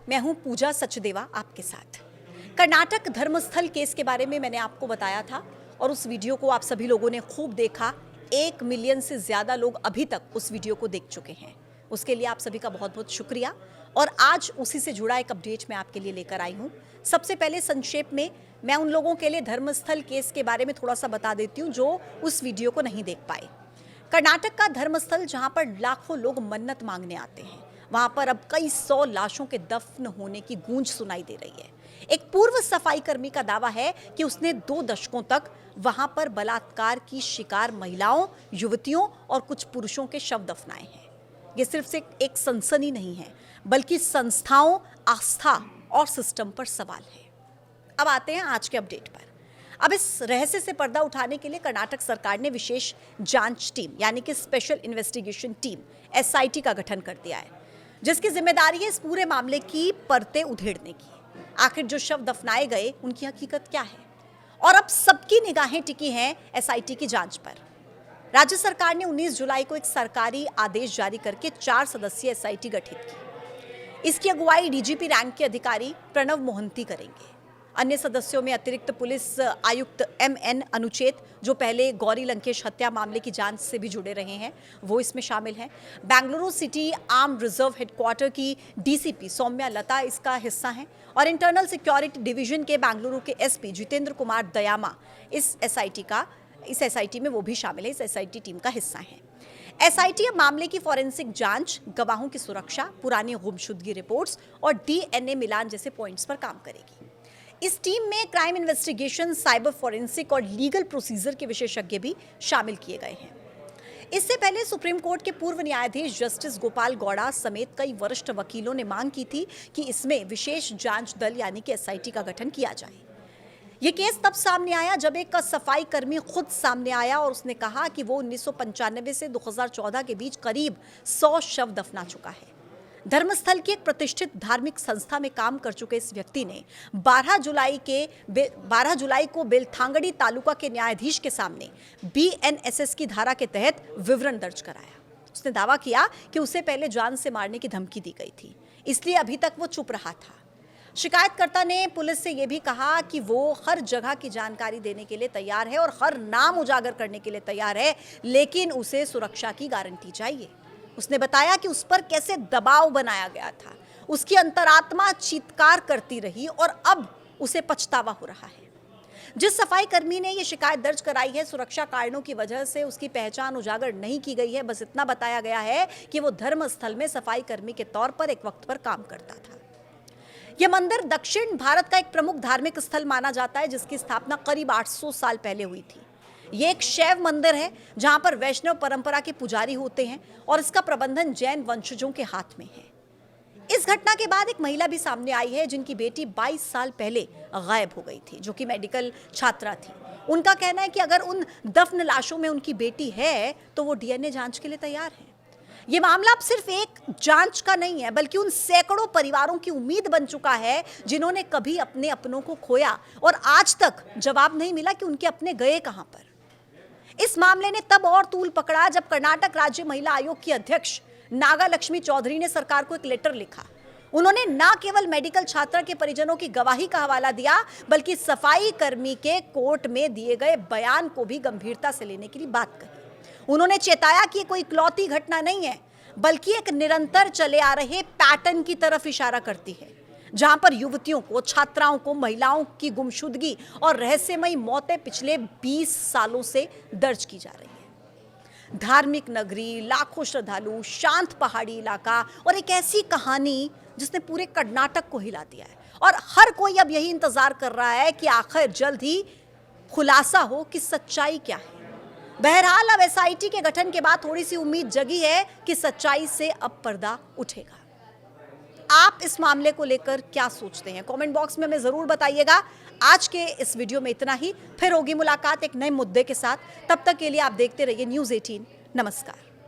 मैं हूं पूजा सचदेवा आपके साथ। कर्नाटक धर्मस्थल केस के बारे में मैंने आपको बताया था और उस वीडियो को आप सभी लोगों ने खूब देखा। 1 मिलियन से ज़्यादा लोग अभी तक उस वीडियो को देख चुके हैं। उसके लिए आप सभी का बहुत बहुत शुक्रिया। और आज उसी से जुड़ा एक अपडेट मैं आपके लिए लेकर आई हूँ। सबसे पहले संक्षेप में मैं उन लोगों के लिए धर्मस्थल केस के बारे में थोड़ा सा बता देती हूँ जो उस वीडियो को नहीं देख पाए। कर्नाटक का धर्मस्थल जहाँ पर लाखों लोग मन्नत मांगने आते हैं, वहां पर अब कई 100 लाशों के दफन होने की गूंज सुनाई दे रही है। एक पूर्व सफाई कर्मी का दावा है कि उसने 2 दशकों तक वहां पर बलात्कार की शिकार महिलाओं, युवतियों और कुछ पुरुषों के शव दफनाए हैं। ये सिर्फ से एक सनसनी नहीं है, बल्कि संस्थाओं, आस्था और सिस्टम पर सवाल है। अब आते हैं आज के अपडेट पर। अब इस रहस्य से पर्दा उठाने के लिए कर्नाटक सरकार ने विशेष जांच टीम यानी कि स्पेशल इन्वेस्टिगेशन टीम SIT का गठन कर दिया है, जिसकी जिम्मेदारी है इस पूरे मामले की परतें उधेड़ने की। आखिर जो शव दफनाए गए उनकी हकीकत क्या है, और अब सबकी निगाहें टिकी हैं SIT की जांच पर। राज्य सरकार ने 19 जुलाई को एक सरकारी आदेश जारी करके 4 सदस्यीय SIT गठित की। इसकी अगुवाई DGP रैंक के अधिकारी प्रणव मोहंती करेंगे। अन्य सदस्यों में अतिरिक्त पुलिस आयुक्त MN अनुचेत, जो पहले गौरी लंकेश हत्या मामले की जांच से भी जुड़े रहे हैं, वो इसमें शामिल हैं। Bengaluru city arm reserve headquarter की DCP सौम्या लता इसका हिस्सा हैं, और इंटरनल सिक्योरिटी डिवीजन के बेंगलुरु के SP जितेंद्र कुमार दयामा इस SIT में वो भी शामिल है, इस SIT टीम का हिस्सा हैं। SIT अब मामले की फॉरेंसिक जांच, गवाहों की सुरक्षा, पुरानी गुमशुदगी रिपोर्ट्स और DNA मिलान जैसे पॉइंट्स पर काम करेगी। इस टीम में क्राइम इन्वेस्टिगेशन, साइबर फॉरेंसिक और लीगल प्रोसीजर के विशेषज्ञ भी शामिल किए गए हैं। इससे पहले सुप्रीम कोर्ट के पूर्व न्यायाधीश जस्टिस गोपाल गौड़ा समेत कई वरिष्ठ वकीलों ने मांग की थी कि इसमें विशेष जांच दल यानी कि SIT का गठन किया जाए। ये केस तब सामने आया जब एक सफाई कर्मी खुद सामने आया और उसने कहा कि वो 1995 से 2014 के बीच करीब 100 शव दफना चुका है। धर्मस्थल की एक प्रतिष्ठित धार्मिक संस्था में काम कर चुके इस व्यक्ति ने 12 जुलाई को बेलथांगड़ी तालुका के न्यायाधीश के सामने BNSS की धारा के तहत विवरण दर्ज कराया। उसने दावा किया कि उसे पहले जान से मारने की धमकी दी गई थी, इसलिए अभी तक वो चुप रहा था। शिकायतकर्ता ने पुलिस से यह भी कहा कि वो हर जगह की जानकारी देने के लिए तैयार है और हर नाम उजागर करने के लिए तैयार है, लेकिन उसे सुरक्षा की गारंटी चाहिए। उसने बताया कि उस पर कैसे दबाव बनाया गया था। उसकी अंतरात्मा चीत्कार करती रही और अब उसे पछतावा हो रहा है। जिस सफाई कर्मी ने यह शिकायत दर्ज कराई है, सुरक्षा कारणों की वजह से उसकी पहचान उजागर नहीं की गई है। बस इतना बताया गया है कि वो धर्मस्थल में सफाई कर्मी के तौर पर एक वक्त पर काम करता था। यह मंदिर दक्षिण भारत का एक प्रमुख धार्मिक स्थल माना जाता है, जिसकी स्थापना करीब 800 साल पहले हुई थी। ये एक शैव मंदिर है जहां पर वैष्णव परंपरा के पुजारी होते हैं और इसका प्रबंधन जैन वंशजों के हाथ में है। इस घटना के बाद एक महिला भी सामने आई है जिनकी बेटी 22 साल पहले गायब हो गई थी, जो कि मेडिकल छात्रा थी। उनका कहना है कि अगर उन दफन लाशों में उनकी बेटी है तो वो DNA जांच के लिए तैयार है। ये मामला अब सिर्फ एक जांच का नहीं है, बल्कि उन सैकड़ों परिवारों की उम्मीद बन चुका है जिन्होंने कभी अपने अपनों को खोया और आज तक जवाब नहीं मिला कि उनके अपने गए कहां पर। इस मामले ने तब और तूल पकड़ा जब कर्नाटक राज्य महिला आयोग की अध्यक्ष नागा लक्ष्मी चौधरी ने सरकार को एक लेटर लिखा। उन्होंने न केवल मेडिकल छात्रा के परिजनों की गवाही का हवाला दिया, बल्कि सफाई कर्मी के कोर्ट में दिए गए बयान को भी गंभीरता से लेने के लिए बात कही। उन्होंने चेताया कि कोई इकलौती घटना नहीं है, बल्कि एक निरंतर चले आ रहे पैटर्न की तरफ इशारा करती है, जहां पर युवतियों को, छात्राओं को, महिलाओं की गुमशुदगी और रहस्यमयी मौतें पिछले 20 सालों से दर्ज की जा रही है। धार्मिक नगरी, लाखों श्रद्धालु, शांत पहाड़ी इलाका और एक ऐसी कहानी जिसने पूरे कर्नाटक को हिला दिया है, और हर कोई अब यही इंतजार कर रहा है कि आखिर जल्द ही खुलासा हो कि सच्चाई क्या है। बहरहाल अब SIT के गठन के बाद थोड़ी सी उम्मीद जगी है कि सच्चाई से अब पर्दा उठेगा। आप इस मामले को लेकर क्या सोचते हैं? कमेंट बॉक्स में हमें जरूर बताइएगा। आज के इस वीडियो में इतना ही। फिर होगी मुलाकात एक नए मुद्दे के साथ। तब तक के लिए आप देखते रहिए News 18। नमस्कार।